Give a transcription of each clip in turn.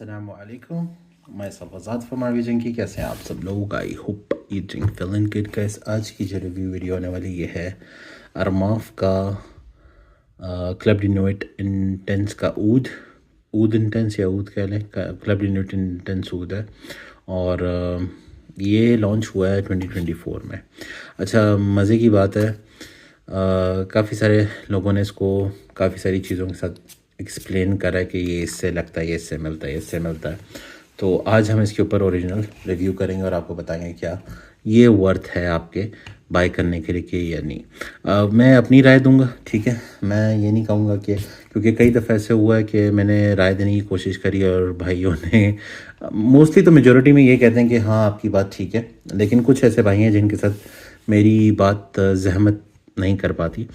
अस्सलाम वालेकुम, मैं सफ़ाज़ाद फ्रॉम विजन की। कैसे हैं आप सब लोग? I hope you doing feeling good guys. आज की जो रिव्यू वीडियो होने वाली ये है अरमाफ का क्लब डिनोट इंटेंस का ऊद इंटेंस या ऊद कह लें, क्लब डिनोट इंटेंस ऊद है और ये लॉन्च हुआ है 2024 में। अच्छा, मज़े की बात है, काफ़ी सारे लोगों ने इसको काफ़ी सारी चीज़ों के साथ एक्सप्लेन करा है कि ये इससे लगता है, ये इससे मिलता है, ये इससे मिलता है। तो आज हम इसके ऊपर ओरिजिनल रिव्यू करेंगे और आपको बताएंगे क्या ये वर्थ है आपके बाय करने के लिए कि या नहीं। मैं अपनी राय दूंगा, ठीक है। मैं ये नहीं कहूँगा कि, क्योंकि कई दफ़ा ऐसे हुआ है कि मैंने राय देने की कोशिश करी और भाइयों ने मोस्टली तो मेजॉरिटी में ये कहते हैं कि हाँ आपकी बात ठीक है, लेकिन कुछ ऐसे भाई हैं जिनके साथ मेरी बात जहमत नहीं कर पाती।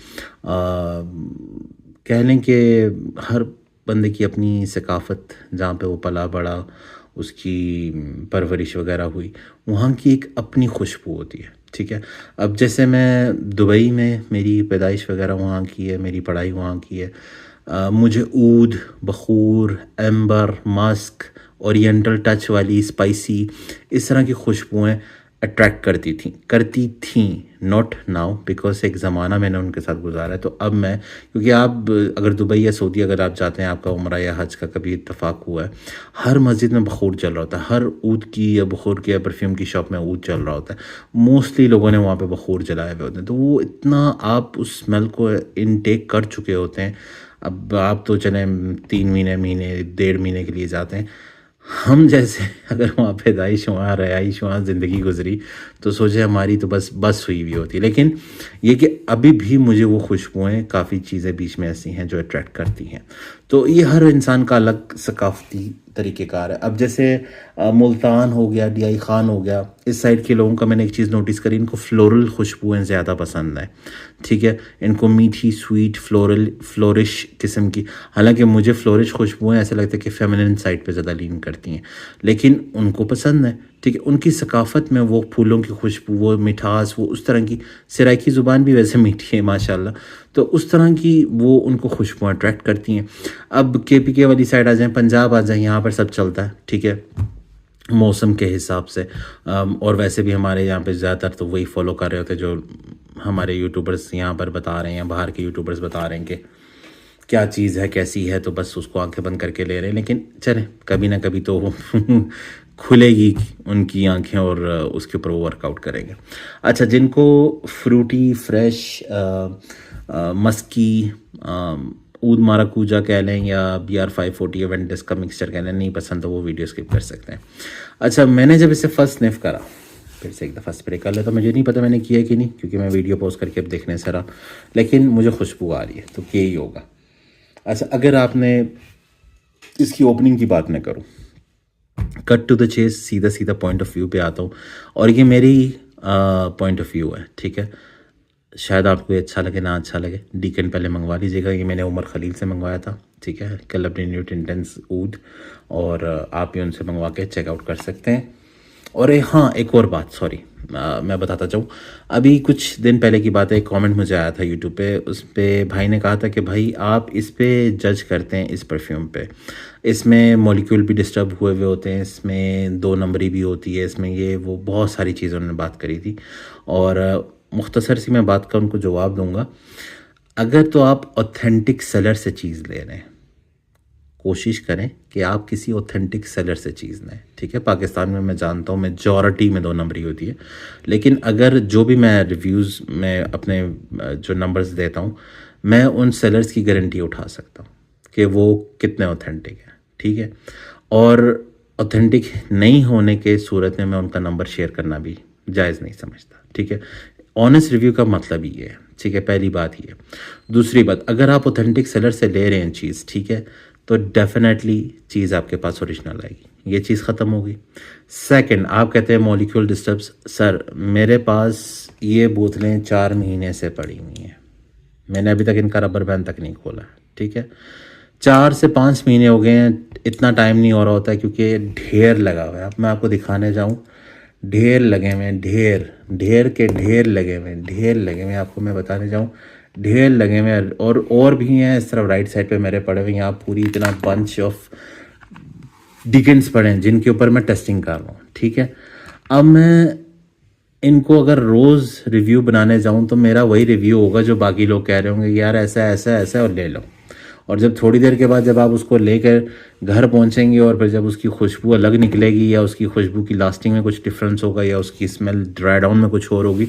कह लें कि हर बंदे की अपनी सकाफ़त, जहाँ पे वो पला बड़ा, उसकी परवरिश वगैरह हुई, वहाँ की एक अपनी खुशबू होती है, ठीक है। अब जैसे मैं दुबई में, मेरी पैदाइश वगैरह वहाँ की है, मेरी पढ़ाई वहाँ की है। मुझे ऊद, बखूर, एम्बर, मस्क, ओरिएंटल टच वाली स्पाइसी, इस तरह की खुशबुएँ अट्रैक्ट करती थी नॉट नाउ, बिकॉज एक ज़माना मैंने उनके साथ गुजारा है। तो अब मैं, क्योंकि आप अगर दुबई या सऊदी अगर आप जाते हैं, आपका उम्रा या हज का कभी इत्तेफाक हुआ है, हर मस्जिद में बखूर चल रहा होता है, हर ऊद की या बखूर की या परफ्यूम की शॉप में ऊद चल रहा होता है। मोस्टली लोगों ने वहाँ पे बखूर जलाए हुए होते हैं, तो वो इतना आप उस स्मेल को इनटेक कर चुके होते हैं। अब आप तो चलें 3 महीने 1.5 महीने के लिए जाते हैं। हम जैसे अगर वहाँ पैदाइश, वहाँ रहाइश, वहाँ ज़िंदगी गुजरी, तो सोचे हमारी तो बस हुई हुई होती। लेकिन ये कि अभी भी मुझे वो खुशबुएँ, काफ़ी चीज़ें बीच में ऐसी हैं जो अट्रैक्ट करती हैं। तो ये हर इंसान का अलग सकाफ़ती तरीक़ेकार है। अब जैसे मुल्तान हो गया, DI ख़ान हो गया, इस साइड के लोगों का मैंने एक चीज़ नोटिस करी, इनको फ्लोरल खुशबुएँ ज़्यादा पसंद है, ठीक है। इनको मीठी, स्वीट, फ्लोरिश किस्म की, हालांकि मुझे फ्लोरिश खुशबुएँ ऐसे लगता है कि फेमिनिन साइड पे ज़्यादा लीन करती हैं, लेकिन उनको पसंद है, ठीक है। उनकी सकाफ़त में वो फूलों की खुशबू, वो मिठास, वो उस तरह की, सराइकी ज़ुबान भी वैसे मीठी है माशाल्लाह, तो उस तरह की वो उनको खुशबुएँ अट्रैक्ट करती हैं। अब KPK वाली साइड आ जाएँ, पंजाब आ जाएँ, यहाँ पर सब चलता है, ठीक है, मौसम के हिसाब से। और वैसे भी हमारे यहाँ पे ज़्यादातर तो वही फॉलो कर रहे होते हैं जो हमारे यूट्यूबर्स यहाँ पर बता रहे हैं, बाहर के यूट्यूबर्स बता रहे हैं कि क्या चीज़ है, कैसी है, तो बस उसको आंखें बंद करके ले रहे हैं। लेकिन चलें, कभी ना कभी तो खुलेगी उनकी आंखें और उसके ऊपर वो वर्कआउट करेंगे। अच्छा, जिनको फ्रूटी, फ्रेश, मस्की, ऊद माराकूजा कह लें या BR540 एवेंटिस का मिक्सचर कह लें, नहीं पसंद तो वो वीडियो स्किप कर सकते हैं। अच्छा, मैंने जब इसे फर्स्ट स्निफ करा, फिर से एक दफ़ा स्प्रे कर लिया, तो मुझे नहीं पता मैंने किया कि नहीं, क्योंकि मैं वीडियो पॉज करके अब देखने से रहा, लेकिन मुझे खुशबू आ रही है, तो क्या ही होगा। अच्छा, अगर आपने इसकी ओपनिंग की बात मैं करूँ, कट टू द चेस, सीधा सीधा पॉइंट ऑफ व्यू पे आता हूँ, और ये मेरी पॉइंट ऑफ व्यू है, ठीक है। शायद आपको ये अच्छा लगे ना अच्छा लगे, डीकन पहले मंगवा लीजिएगा। ये मैंने उमर खलील से मंगवाया था, ठीक है, क्लब डिनोट इंटेंस ऊद, और आप भी उनसे मंगवा के चेकआउट कर सकते हैं। और हाँ, एक और बात, सॉरी, मैं बताता चाहूँ, अभी कुछ दिन पहले की बात है, एक कमेंट मुझे आया था यूट्यूब पे, उस पर भाई ने कहा था कि भाई आप इस पे जज करते हैं, इस परफ्यूम पे, इसमें मॉलिक्यूल भी डिस्टर्ब हुए हुए होते हैं, इसमें 2 नंबरी भी होती है, इसमें ये वो बहुत सारी चीज़ों ने बात करी थी। और मुख्तसर सी मैं बात का उनको जवाब दूंगा। अगर तो आप ऑथेंटिक सेलर से चीज़ ले रहे हैं, कोशिश करें कि आप किसी ऑथेंटिक सेलर से चीज़ लें, ठीक है। पाकिस्तान में मैं जानता हूँ मेजॉरिटी में 2 नंबरी होती है, लेकिन अगर जो भी मैं रिव्यूज़ में अपने जो नंबर्स देता हूँ, मैं उन सेलर्स की गारंटी उठा सकता हूँ कि वो कितने ऑथेंटिक हैं, ठीक है। और ऑथेंटिक नहीं होने के सूरत में मैं उनका नंबर शेयर करना भी जायज़ नहीं समझता, ठीक है। ऑनेस्ट रिव्यू का मतलब ही है, ठीक है, पहली बात ही है। दूसरी बात, अगर आप ऑथेंटिक सेलर से ले रहे हैं चीज़, ठीक है, तो डेफिनेटली चीज़ आपके पास ओरिजिनल आएगी, ये चीज़ ख़त्म होगी। सेकंड, आप कहते हैं मॉलिक्यूल डिस्टर्ब्स, सर मेरे पास ये बोतलें 4 महीने से पड़ी हुई हैं, मैंने अभी तक इनका रबर बैंड तक नहीं खोला, ठीक है। 4 से 5 महीने हो गए हैं, इतना टाइम नहीं हो रहा होता है, क्योंकि ढेर लगा हुआ है। अब मैं आपको दिखाने जाऊँ, ढेर लगे हुए हैं, ढेर के ढेर लगे हुए हैं, ढेर लगे हुए हैं, आपको मैं बताने जाऊँ, ढेर लगे हुए हैं। और भी हैं इस तरफ राइट साइड पे मेरे पड़े हुए, यहाँ पूरी इतना बंच ऑफ डिकेंड्स पड़े हैं जिनके ऊपर मैं टेस्टिंग कर रहा हूँ, ठीक है। अब मैं इनको अगर रोज़ रिव्यू बनाने जाऊँ तो मेरा वही रिव्यू होगा जो बाकी लोग कह रहे होंगे कि यार ऐसा ऐसा ऐसा और ले लो। और जब थोड़ी देर के बाद जब आप उसको लेकर घर पहुंचेंगे और फिर जब उसकी खुशबू अलग निकलेगी या उसकी खुशबू की लास्टिंग में कुछ डिफरेंस होगा या उसकी स्मेल ड्राई डाउन में कुछ और होगी,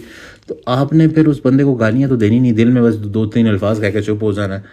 तो आपने फिर उस बंदे को गालियाँ तो देनी नहीं, दिल में बस 2-3 अल्फाज कह के चुप हो जाना है।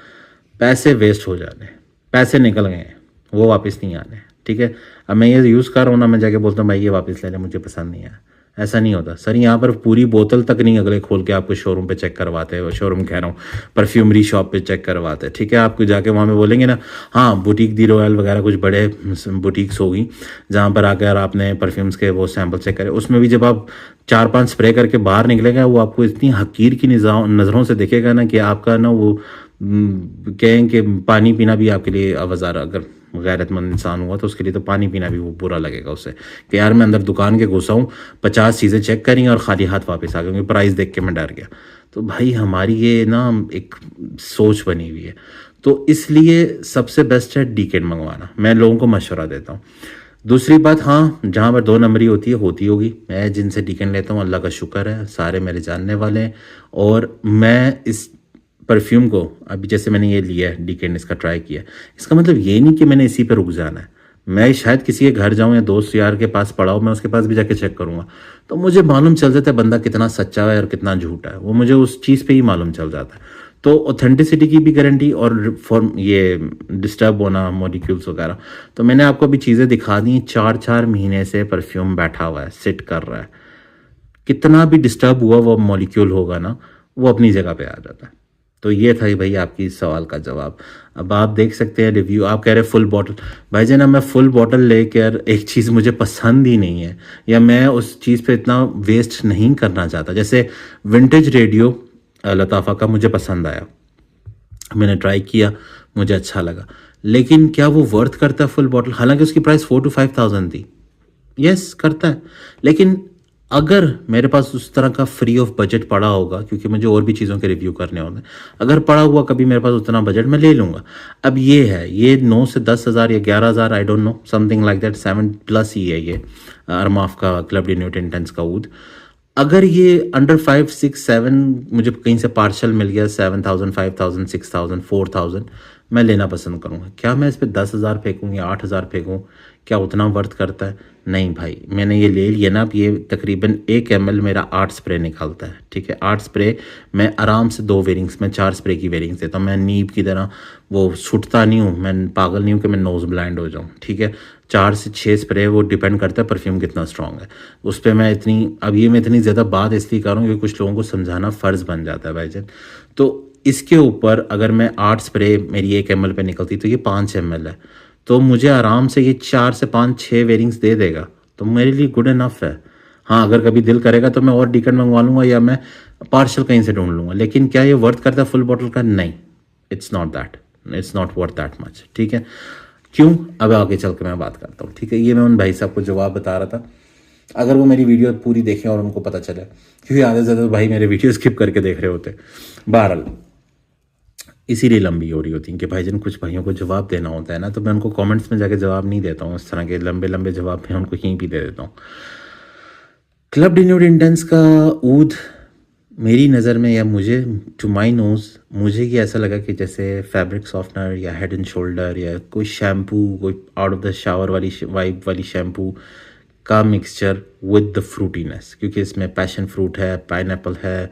पैसे वेस्ट हो जाने, पैसे निकल गए हैं, वो वापस नहीं आने, ठीक है। अब मैं ये यूज़ कर रहा हूँ ना, मैं जाके बोलता हूँ भाई ये वापस ले लें, मुझे पसंद नहीं आया। ऐसा नहीं होता सर, यहाँ पर पूरी बोतल तक नहीं अगले खोल के आपको शोरूम पे चेक करवाते हैं, शोरूम कह रहा हूँ परफ्यूमरी शॉप पे चेक करवाते हैं, ठीक है। आपको जाके वहाँ पे बोलेंगे ना, हाँ बुटीक दी रॉयल वगैरह कुछ बड़े बुटीक्स होगी जहाँ पर आकर आपने परफ्यूम्स के वो सैम्पल चेक करे, उसमें भी जब आप 4-5 स्प्रे करके बाहर निकलेगा वो आपको इतनी हकीर की नज़रों से देखेगा ना कि आपका ना वो कहें कि पानी पीना भी आपके लिए अवज़ारा, अगर गैरतमंद इंसान हुआ तो उसके लिए तो पानी पीना भी वो बुरा लगेगा उससे कि यार मैं अंदर दुकान के घुसा हूँ, 50 चीज़ें चेक करी और खाली हाथ वापस आ गए क्योंकि प्राइस देख के मैं डर गया। तो भाई हमारी ये ना एक सोच बनी हुई है, तो इसलिए सबसे बेस्ट है डीकेन मंगवाना, मैं लोगों को मशवरा देता हूँ। दूसरी बात, हाँ जहाँ पर 2 नंबरी होती है होती होगी, मैं जिनसे डीकेन लेता हूँ अल्लाह का शुक्र है सारे मेरे जानने वाले हैं। और मैं इस परफ्यूम को अभी जैसे मैंने ये लिया है डीकेन, इसका ट्राई किया, इसका मतलब ये नहीं कि मैंने इसी पे रुक जाना है। मैं शायद किसी के घर जाऊं या दोस्त यार के पास पड़ा हो, मैं उसके पास भी जाके चेक करूंगा तो मुझे मालूम चल जाता है बंदा कितना सच्चा है और कितना झूठा है, वो मुझे उस चीज़ पे ही मालूम चल जाता है। तो ऑथेंटिसिटी की भी गारंटी और फॉर्म ये डिस्टर्ब होना मॉलिक्यूल्स वगैरह, तो मैंने आपको अभी चीज़ें दिखा दी। 4-4 महीने से परफ्यूम बैठा हुआ है, सिट कर रहा है, कितना भी डिस्टर्ब हुआ वो मॉलिक्यूल होगा ना वो अपनी जगह पे आ जाता है। तो ये था भाई आपकी इस सवाल का जवाब। अब आप देख सकते हैं रिव्यू, आप कह रहे हैं फुल बॉटल, भाई जान मैं फुल बॉटल लेकर एक चीज़ मुझे पसंद ही नहीं है या मैं उस चीज़ पे इतना वेस्ट नहीं करना चाहता। जैसे विंटेज रेडियो लताफ़ा का मुझे पसंद आया, मैंने ट्राई किया, मुझे अच्छा लगा, लेकिन क्या वो वर्थ करता है फुल बॉटल? हालांकि उसकी प्राइस 4 to 5,000 थी, यस करता है, लेकिन अगर मेरे पास उस तरह का फ्री ऑफ बजट पड़ा होगा, क्योंकि मुझे और भी चीज़ों के रिव्यू करने होते हैं, अगर पड़ा हुआ कभी मेरे पास उतना बजट मैं ले लूँगा। अब ये है, ये 9 से 10,000 या 11,000 I don't know something like that, 7+ ही है ये अरमाफ का क्लब डे न्यूट इंटेंस का ऊद। अगर ये अंडर 5, 6, 7 मुझे कहीं से पार्शल मिल गया 7,000, 5,000, 6,000, 4,000, मैं लेना पसंद करूँगा। क्या मैं इस पर 10,000 फेंकूँ या 8,000 फेंकूँ, क्या उतना वर्थ करता है? नहीं भाई, मैंने ये ले लिया ना, अब ये तकरीबन 1 ml मेरा 8 स्प्रे निकालता है, ठीक है। 8 स्प्रे मैं आराम से 2 वेरिंग्स में 4 स्प्रे की वेरिंग्स देता हूँ। मैं नीब की तरह वो छुटता नहीं हूँ, मैं पागल नहीं हूँ कि मैं नोज़ ब्लाइंड हो जाऊँ, ठीक है। 4 से 6 स्प्रे, वो डिपेंड करता है परफ्यूम कितना स्ट्रॉन्ग है उस पर। मैं इतनी ज़्यादा बात इसलिए कर रहा हूँ क्योंकि कुछ लोगों को समझाना फ़र्ज़ बन जाता है भाईजान। तो इसके ऊपर अगर मैं 8 स्प्रे मेरी 1 ml पे निकलती तो ये 5 ml है, तो मुझे आराम से ये 4 से 5-6 वेरिंग्स दे देगा, तो मेरे लिए गुड इनफ है। हाँ अगर कभी दिल करेगा तो मैं और डीकेन मंगवा लूँगा या मैं पार्शल कहीं से ढूंढ लूँगा, लेकिन क्या ये वर्थ करता है फुल बॉटल का? नहीं, it's not worth that much, ठीक है। क्यों? अब आगे चल के मैं बात करता हूँ, ठीक है। ये मैं उन भाई साहब को जवाब बता रहा था, अगर वो मेरी वीडियो पूरी देखें और उनको पता चले, क्योंकि आधे से ज़्यादा भाई मेरे वीडियो स्किप करके देख रहे होते। बहरहाल इसीलिए लंबी हो रही होती है कि भाईजान कुछ भाइयों को जवाब देना होता है ना, तो मैं उनको कमेंट्स में जाके जवाब नहीं देता हूँ, इस तरह के लंबे लंबे जवाब मैं उनको यहीं भी दे देता हूँ। क्लब डे न्यूट इंटेंस का ऊद मेरी नज़र में, या मुझे टू माई नोज़ मुझे ये ऐसा लगा कि जैसे फैब्रिक सॉफ्टनर या हेड एंड शोल्डर या कोई शैम्पू, कोई आउट ऑफ द शावर वाली वाइब वाली शैम्पू का मिक्सचर विद द फ्रूटीनेस, क्योंकि इसमें पैशन फ्रूट है, पाइनएप्पल है,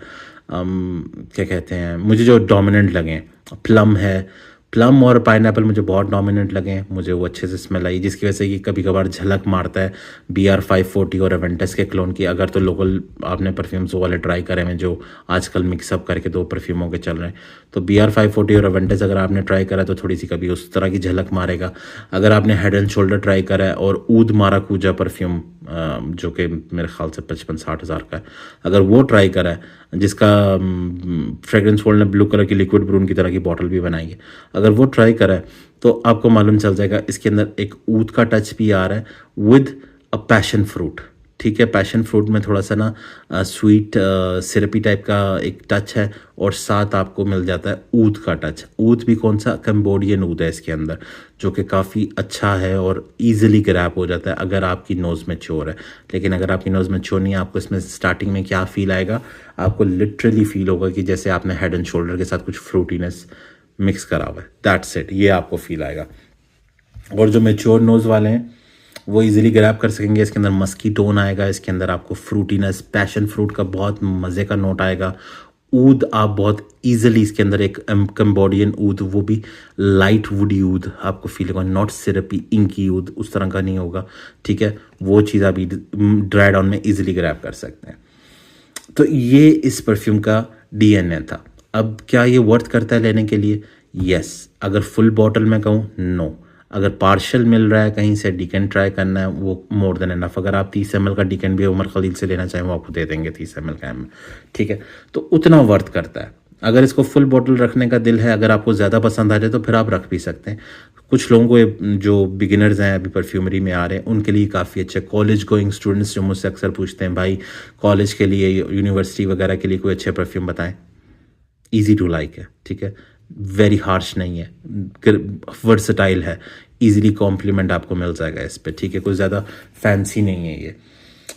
क्या कहते हैं, मुझे जो डोमिनेंट लगे प्लम है, प्लम और पाइनएप्पल मुझे बहुत डोमिनेंट लगे, मुझे वो अच्छे से स्मेल आई, जिसकी वजह से ये कभी कभार झलक मारता है BR 540 और एवेंटस के क्लोन की। अगर तो लोकल आपने परफ्यूम्स वाले ट्राई करे हैं जो आजकल मिक्सअप करके 2 परफ्यूमों के चल रहे हैं, तो BR 540 और एवेंटस अगर आपने ट्राई करा तो थोड़ी सी कभी उस तरह की झलक मारेगा। अगर आपने हेड एंड शोल्डर ट्राई करा है और ऊद माराकूजा परफ्यूम जो कि मेरे ख्याल से 55-60 हज़ार का है, अगर वो ट्राई करा है, जिसका फ्रेग्रेंस वर्ल्ड ने ब्लू कलर की लिक्विड ब्रून की तरह की बॉटल भी बनाई है, अगर वो ट्राई करा है तो आपको मालूम चल जाएगा इसके अंदर एक ऊद का टच भी आ रहा है विद अ पैशन फ्रूट, ठीक है। पैशन फ्रूट में थोड़ा सा ना स्वीट सिरपी टाइप का एक टच है, और साथ आपको मिल जाता है ऊद का टच। ऊद भी कौन सा, कंबोडियन ऊद है इसके अंदर, जो कि काफ़ी अच्छा है और ईजिली ग्रैब हो जाता है अगर आपकी नोज़ मैच्योर है। लेकिन अगर आपकी नोज़ मैच्योर नहीं है, आपको इसमें स्टार्टिंग में क्या फ़ील आएगा, आपको लिटरली फील होगा कि जैसे आपने हेड एंड शोल्डर के साथ कुछ फ्रूटीनेस मिक्स करा हुआ है। दैट्स इट, ये आपको फील आएगा। और जो मैच्योर नोज़ वाले हैं वो इजीली ग्रैब कर सकेंगे। इसके अंदर मस्की टोन आएगा, इसके अंदर आपको फ्रूटीनेस, पैशन फ्रूट का बहुत मज़े का नोट आएगा। ऊद आप बहुत इजीली इसके अंदर एक कंबोडियन ऊद, वो भी लाइट वुडी ऊद आपको फील होगा, नॉट सिरपी इंकी ऊद, उस तरह का नहीं होगा, ठीक है। वो चीज़ आप ड्राई डाउन में इजीली ग्रैब कर सकते हैं। तो ये इस परफ्यूम का डीएनए था। अब क्या ये वर्थ करता है लेने के लिए? यस। अगर फुल बॉटल में कहूँ, नो। अगर पार्शल मिल रहा है कहीं से, डिकेंट ट्राई करना है, वो मोर देन एनफ। अगर आप 30 ml का डिकेंट भी उमर खलील से लेना चाहें, वो आपको दे देंगे 30 ml का ठीक है। तो उतना वर्थ करता है। अगर इसको फुल बॉटल रखने का दिल है, अगर आपको ज़्यादा पसंद आ जाए तो फिर आप रख भी सकते हैं। कुछ लोगों को जो बिगिनर्स हैं अभी परफ्यूमरी में आ रहे हैं, उनके लिए काफ़ी अच्छा। कॉलेज गोइंग स्टूडेंट्स जो मुझसे अक्सर पूछते हैं, भाई कॉलेज के लिए, यूनिवर्सिटी वगैरह के लिए कोई अच्छे परफ्यूम बताएं, ईजी टू लाइक है, ठीक है। वेरी हार्श नहीं है, वर्सटाइल है, ईजिली कॉम्प्लीमेंट आपको मिल जाएगा इस पर, ठीक है। कोई ज़्यादा फैंसी नहीं है ये,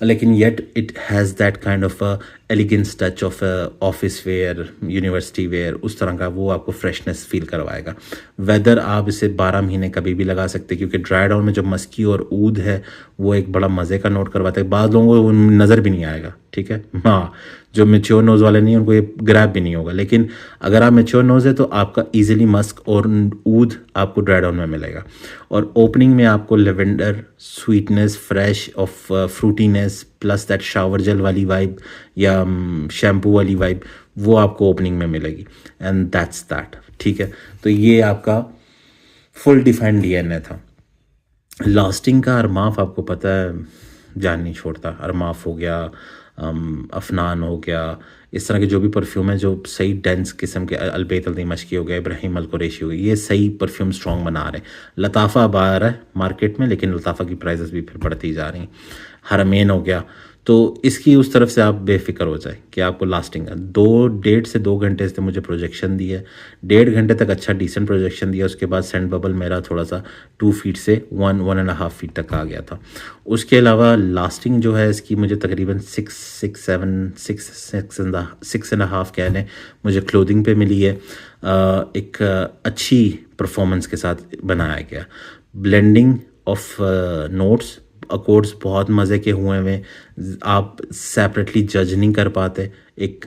लेकिन yet it has that kind of elegance touch of office wear, university wear, उस तरह का वो आपको फ्रेशनेस फील करवाएगा। वेदर आप इसे 12 महीने कभी भी लगा सकते हैं, क्योंकि ड्राई डाउन में जो मस्की और ऊद है वो एक बड़ा मज़े का नोट करवाता है। बाद लोगों को वो नज़र भी नहीं आएगा, ठीक है। हाँ, जो मेच्योर नोज़ वाले नहीं हैं उनको ये ग्रैब भी नहीं होगा, लेकिन अगर आप मेच्योर नोज़ है तो आपका ईजिली मस्क और ऊद आपको ड्राई डाउन में मिलेगा। और ओपनिंग में आपको lavender sweetness, fresh of fruitiness, plus that shower gel वाली वाइब या शैम्पू वाली वाइब, वो आपको ओपनिंग में मिलेगी। एंड दैट्स दैट, ठीक है। तो ये आपका फुल डिफाइंड डीएनए था। लास्टिंग का अरमाफ आपको पता है जान नहीं छोड़ता। अरमाफ हो गया, अफनान हो गया, इस तरह के जो भी परफ्यूम है जो सही डेंस किस्म के, अलबेत अल्दीमश्की हो गया, इब्राहिम अल कुरैशी हो गया, ये सही परफ्यूम स्ट्रॉन्ग बना रहे हैं। लताफ़ा अब आ रहा है मार्केट में, लेकिन लताफ़ा की प्राइसेस भी फिर बढ़ती जा रही हैं। हरमैन हो गया, तो इसकी उस तरफ से आप बेफिक्र हो जाए कि आपको लास्टिंग है। 1.5 से 2 घंटे से मुझे प्रोजेक्शन दी है, 1.5 घंटे तक अच्छा डिसेंट प्रोजेक्शन दिया। उसके बाद सेंट बबल मेरा थोड़ा सा 2 फीट से 1.5 फीट तक आ गया था। उसके अलावा लास्टिंग जो है इसकी मुझे तकरीबन 6.5 कह लें, मुझे क्लोथिंग पे मिली है। एक अच्छी परफॉर्मेंस के साथ बनाया गया। ब्लेंडिंग ऑफ नोट्स, अकॉर्ड्स बहुत मज़े के हुए हैं, आप सेपरेटली जज नहीं कर पाते। एक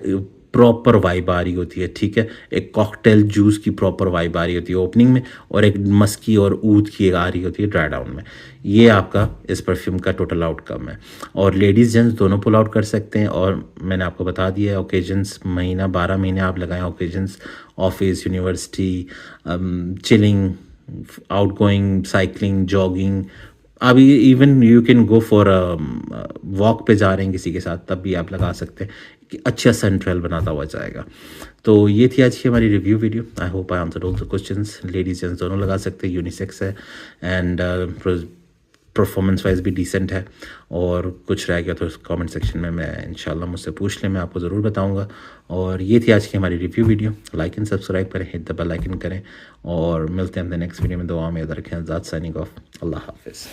प्रॉपर वाइब आ रही होती है, ठीक है। एक कॉकटेल जूस की प्रॉपर वाइब आ रही होती है ओपनिंग में, और एक मस्की और ऊद की आ रही होती है ड्राई डाउन में। ये आपका इस परफ्यूम का टोटल आउटकम है। और लेडीज़ जेंट्स दोनों पुल आउट कर सकते हैं। और मैंने आपको बता दिया है, ओकेजन्स महीना 12 महीने आप लगाएं, occasions office, university, chilling, out going, cycling, jogging, अभी even you can go for walk पे जा रहे हैं किसी के साथ, तब भी आप लगा सकते हैं कि अच्छा सेंट्रल बनाता हुआ जाएगा। तो ये थी आज की हमारी review video. I hope I answered all the questions. Ladies gents दोनों लगा सकते हैं, यूनिसेक्स है, एंड परफॉर्मेंस वाइज भी डिसेंट है। और कुछ रह गया तो कमेंट सेक्शन में मैं इंशाल्लाह मुझसे पूछ लें, मैं आपको ज़रूर बताऊंगा। और ये थी आज की हमारी review video. Like and subscribe करें, हिट द बेल आइकन करें, और मिलते हैं अपने नेक्स्ट वीडियो में। दुआ में याद रखें। आज़ाद साइनिंग ऑफ। अल्लाह हाफिज़।